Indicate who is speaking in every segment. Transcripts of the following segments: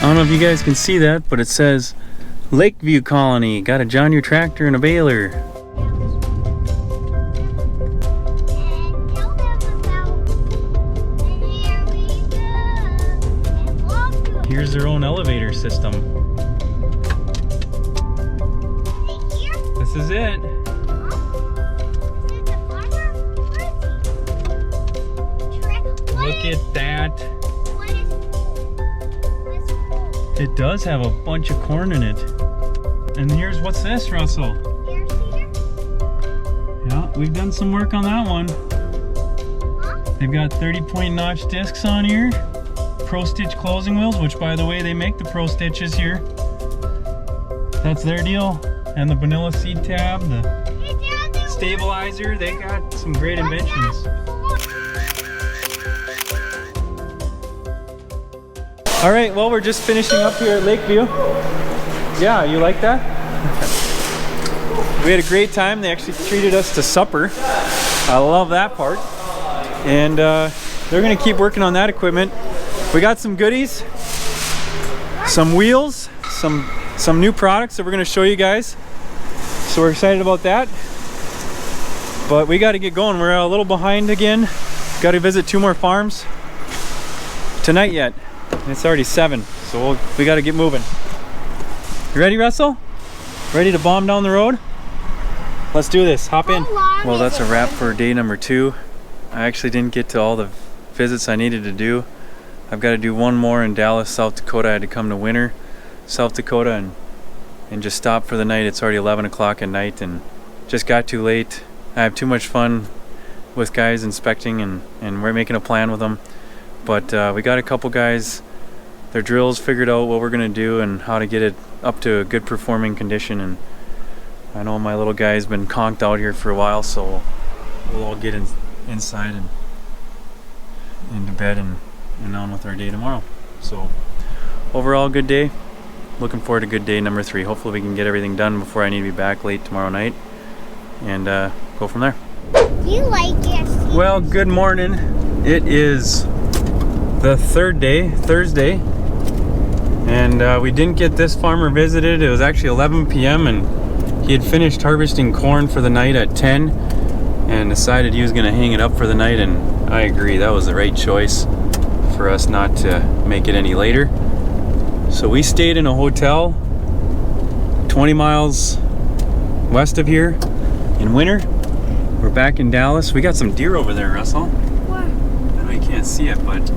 Speaker 1: don't know if you guys can see that, but it says Lakeview Colony. Got a John Deere tractor and a baler. Here's their own elevator system. This is it. Look at that. It does have a bunch of corn in it. And here's, what's this, Russell? Yeah, we've done some work on that one. They've got 30-point notch discs on here. Pro Stitch closing wheels, which by the way, they make the Pro Stitches here. That's their deal. And the vanilla seat tab, the stabilizer, they got some great inventions. All right, well, we're just finishing up here at Lakeview. Yeah, you like that? We had a great time. They actually treated us to supper. I love that part. And they're gonna keep working on that equipment. We got some goodies, some wheels, some new products that we're gonna show you guys. So we're excited about that. But we gotta get going. We're a little behind again. Got to visit 2 more farms tonight yet. And it's already 7, so we got to get moving. You ready, Russell? Ready to bomb down the road? Let's do this. Hop in. Well, that's a wrap for day number 2. I actually didn't get to all the visits I needed to do. I've got to do one more in Dallas, South Dakota. I had to come to Winter, South Dakota, and just stop for the night. It's already 11 o'clock at night and just got too late. I have too much fun with guys inspecting and we're making a plan with them. But we got a couple guys, their drills figured out what we're gonna do and how to get it up to a good performing condition. And I know my little guy's been conked out here for a while, so we'll all get inside and into bed and on with our day tomorrow. So overall, good day. Looking forward to good day number 3. Hopefully we can get everything done before I need to be back late tomorrow night and go from there.
Speaker 2: Do you like it?
Speaker 1: Well, good morning. It is the 3rd day, Thursday, and we didn't get this farmer visited. It was actually 11 p.m. and he had finished harvesting corn for the night at 10 and decided he was going to hang it up for the night, and I agree, that was the right choice for us not to make it any later. So we stayed in a hotel 20 miles west of here in Winter. We're back in Dallas. We got some deer over there, Russell.
Speaker 2: Where?
Speaker 1: I know you can't see it, but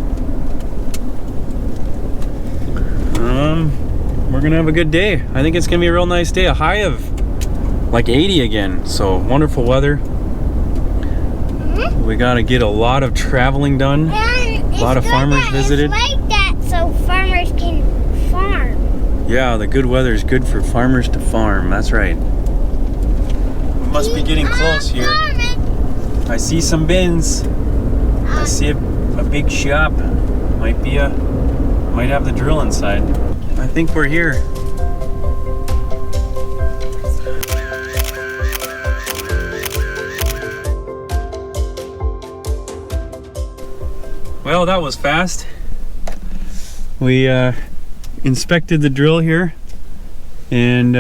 Speaker 1: we're gonna have a good day. I think it's gonna be a real nice day. A high of like 80 again, so wonderful weather. We gotta get a lot of traveling done.
Speaker 2: And
Speaker 1: a lot of farmers visited.
Speaker 2: It's like that so farmers can farm.
Speaker 1: Yeah, the good weather is good for farmers to farm. That's right. We must be getting close here. I see some bins. I see a big shop. Might have the drill inside. I think we're here. Well, that was fast. We inspected the drill here and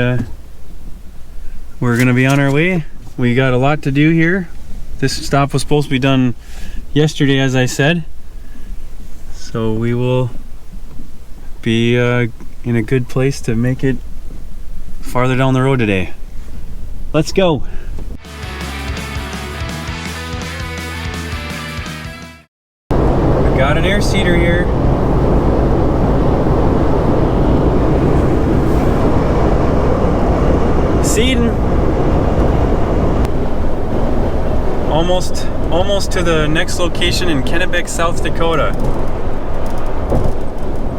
Speaker 1: we're gonna be on our way. We got a lot to do here. This stop was supposed to be done yesterday, as I said. So we will be in a good place to make it farther down the road today. Let's go. We got an air seeder here. Seeding. Almost to the next location in Kennebec, South Dakota.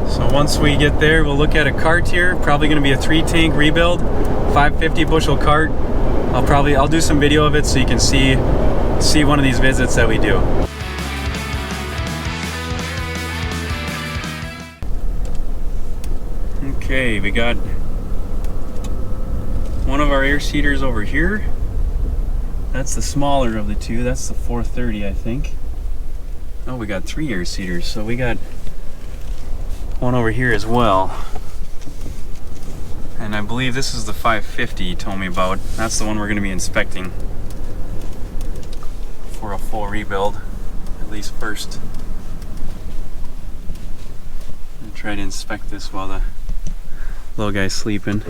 Speaker 1: So once we get there, we'll look at a cart here. Probably going to be a 3-tank rebuild, 550 bushel cart. I'll do some video of it so you can see one of these visits that we do. Okay, we got one of our air seeders over here. That's the smaller of the two. That's the 430, I think. Oh, we got 3 air seeders. So we got one over here as well. And I believe this is the 550 he told me about. That's the one we're going to be inspecting for a full rebuild, at least first. I'll try to inspect this while the little guy's sleeping.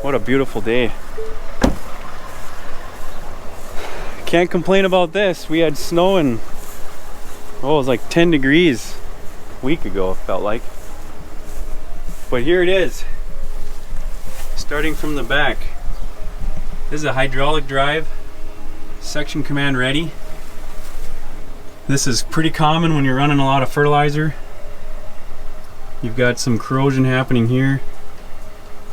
Speaker 1: What a beautiful day. Can't complain about this. We had snow and it was like 10 degrees a week ago, it felt like. But here it is, starting from the back. This is a hydraulic drive, section command ready. This is pretty common when you're running a lot of fertilizer. You've got some corrosion happening here.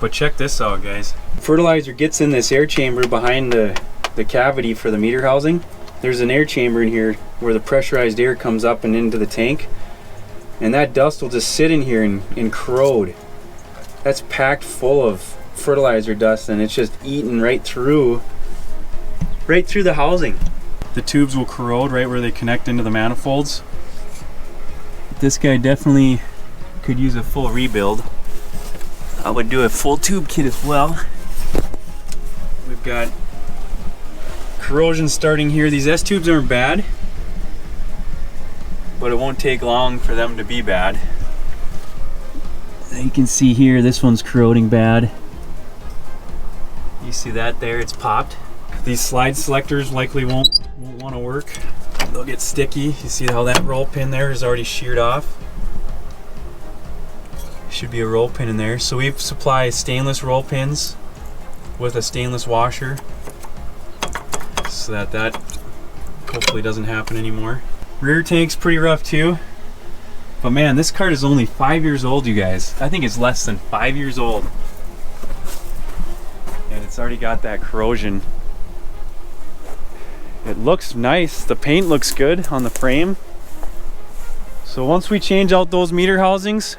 Speaker 1: But check this out, guys. Fertilizer gets in this air chamber behind the cavity for the meter housing. There's an air chamber in here where the pressurized air comes up and into the tank. And that dust will just sit in here and corrode. That's packed full of fertilizer dust, and it's just eating right through the housing. The tubes will corrode right where they connect into the manifolds. This guy definitely could use a full rebuild. I would do a full tube kit as well. We've got corrosion starting here. These S tubes aren't bad, but it won't take long for them to be bad. You can see here, this one's corroding bad. You see that there, it's popped. These slide selectors likely won't want to work. They'll get sticky. You see how that roll pin there is already sheared off. Should be a roll pin in there. So we supply stainless roll pins with a stainless washer so that hopefully doesn't happen anymore. Rear tank's pretty rough too. But man, this cart is only 5 years old, you guys. I think it's less than 5 years old. And it's already got that corrosion. It looks nice. The paint looks good on the frame. So once we change out those meter housings,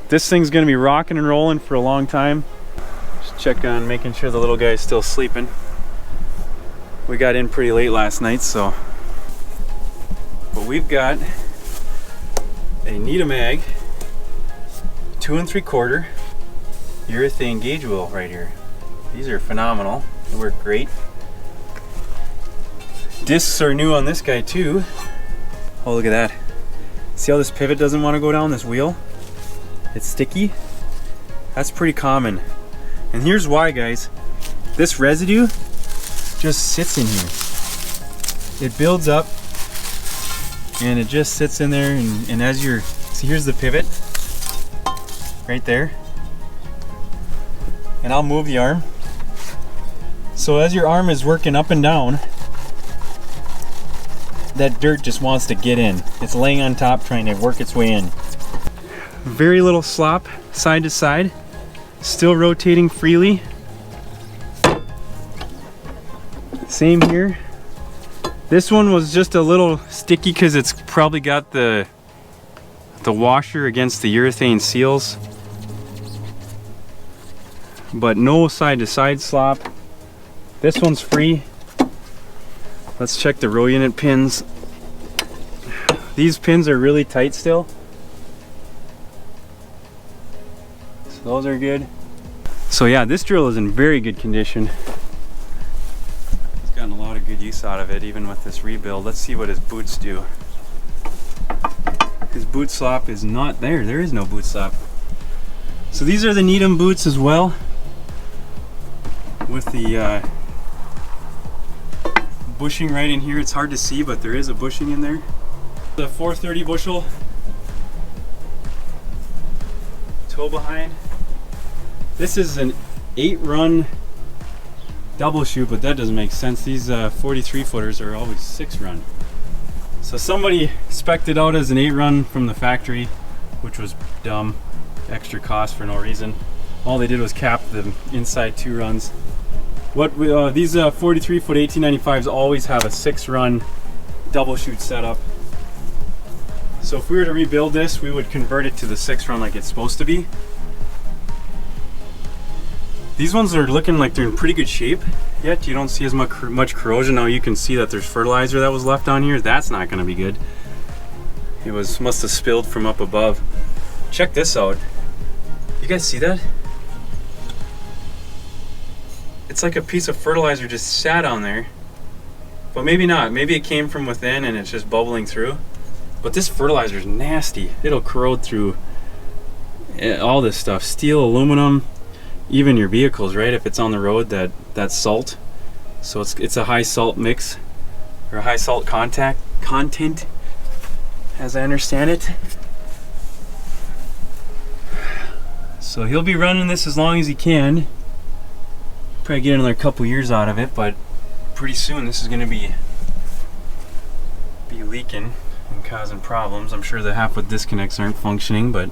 Speaker 1: this thing's gonna be rocking and rolling for a long time. Just check on making sure the little guy's still sleeping. We got in pretty late last night, so. But we've got a Mag 2 3/4 urethane gauge wheel right here. These are phenomenal. They work great. Discs are new on this guy too. Oh, look at that. See how this pivot doesn't want to go down this wheel? It's sticky. That's pretty common. And here's why, guys. This residue just sits in here. It builds up and it just sits in there, and as you're, see, here's the pivot right there, and I'll move the arm. So as your arm is working up and down, that dirt just wants to get in. It's laying on top trying to work its way in. Very little slop side to side, still rotating freely. Same here. This one was just a little sticky because it's probably got the washer against the urethane seals, but no side to side slop. This one's free. Let's check the row unit pins. These pins are really tight still, so those are good. So yeah, this drill is in very good condition. Gotten a lot of good use out of it, even with this rebuild. Let's see what his boots do. His boot slop is not there. There is no boot slop. So these are the Needham boots as well, with the bushing right in here. It's hard to see, but there is a bushing in there. The 430 bushel toe behind. This is an 8-run double shoot, but that doesn't make sense. These 43 footers are always 6-run. So somebody spec'd it out as an 8-run from the factory, which was dumb. Extra cost for no reason. All they did was cap the inside 2 runs. These 43 foot 1895s always have a 6-run double shoot setup. So if we were to rebuild this, we would convert it to the 6-run like it's supposed to be. These ones are looking like they're in pretty good shape, yet you don't see as much corrosion. Now you can see that there's fertilizer that was left on here. That's not going to be good. It must have spilled from up above. Check this out. You guys see that? It's like a piece of fertilizer just sat on there. But maybe not. Maybe it came from within and it's just bubbling through. But this fertilizer is nasty. It'll corrode through all this stuff. Steel, aluminum, even your vehicles, right? If it's on the road, that's salt. So it's a high salt mix, or a high salt content, as I understand it. So he'll be running this as long as he can. Probably get another couple years out of it, but pretty soon this is going to be leaking and causing problems. I'm sure the half with disconnects aren't functioning, but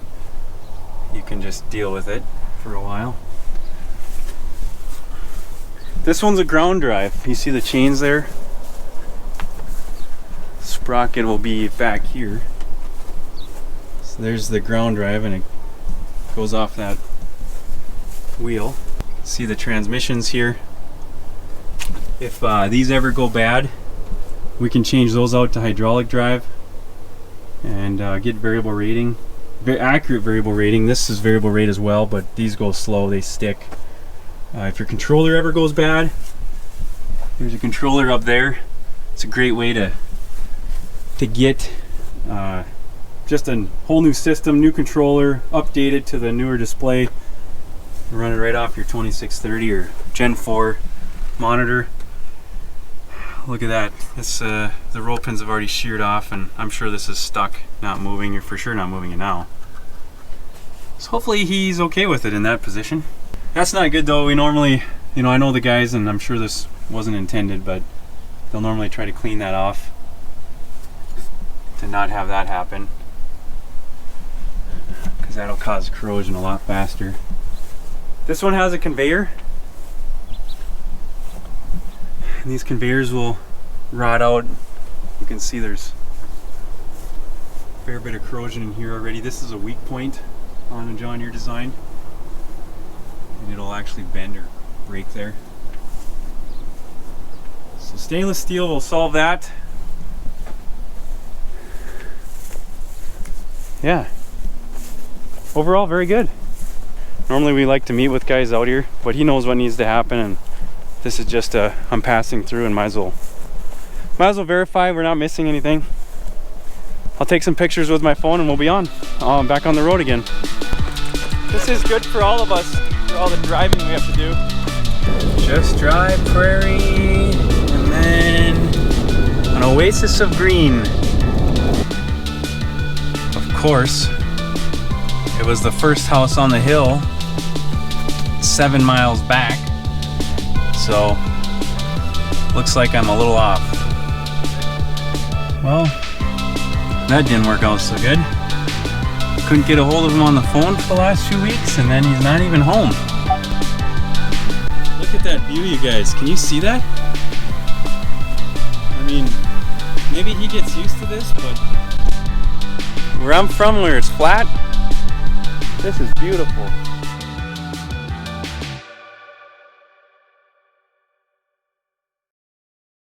Speaker 1: you can just deal with it for a while. This one's a ground drive. You see the chains there? Sprocket will be back here. So there's the ground drive, and it goes off that wheel. See the transmissions here. If these ever go bad, we can change those out to hydraulic drive and get variable rating. Very accurate variable rating. This is variable rate as well, but these go slow, they stick. If your controller ever goes bad, there's a controller up there. It's a great way to get just a whole new system, new controller, updated to the newer display. Run it right off your 2630 or Gen 4 monitor. Look at that. This the roll pins have already sheared off, and I'm sure this is stuck, not moving. You're for sure not moving it now. So hopefully he's okay with it in that position. That's not good though. We normally, I know the guys, and I'm sure this wasn't intended, but they'll normally try to clean that off to not have that happen, because that'll cause corrosion a lot faster. This one has a conveyor, and these conveyors will rot out. You can see there's a fair bit of corrosion in here already. This is a weak point on a John Deere design, and it'll actually bend or break there. So stainless steel will solve that. Yeah, overall very good. Normally we like to meet with guys out here, but he knows what needs to happen, and this is just I'm passing through and might as well verify we're not missing anything. I'll take some pictures with my phone and we'll be on. Back on the road again. This is good for all of us, for all the driving we have to do. Just drive prairie and then an oasis of green. Of course, it was the first house on the hill 7 miles back, so looks like I'm a little off. Well, that didn't work out so good. Couldn't get a hold of him on the phone for the last few weeks, and then he's not even home. Look at that view, you guys. Can you see that? I mean, maybe he gets used to this, but where I'm from, where it's flat, this is beautiful.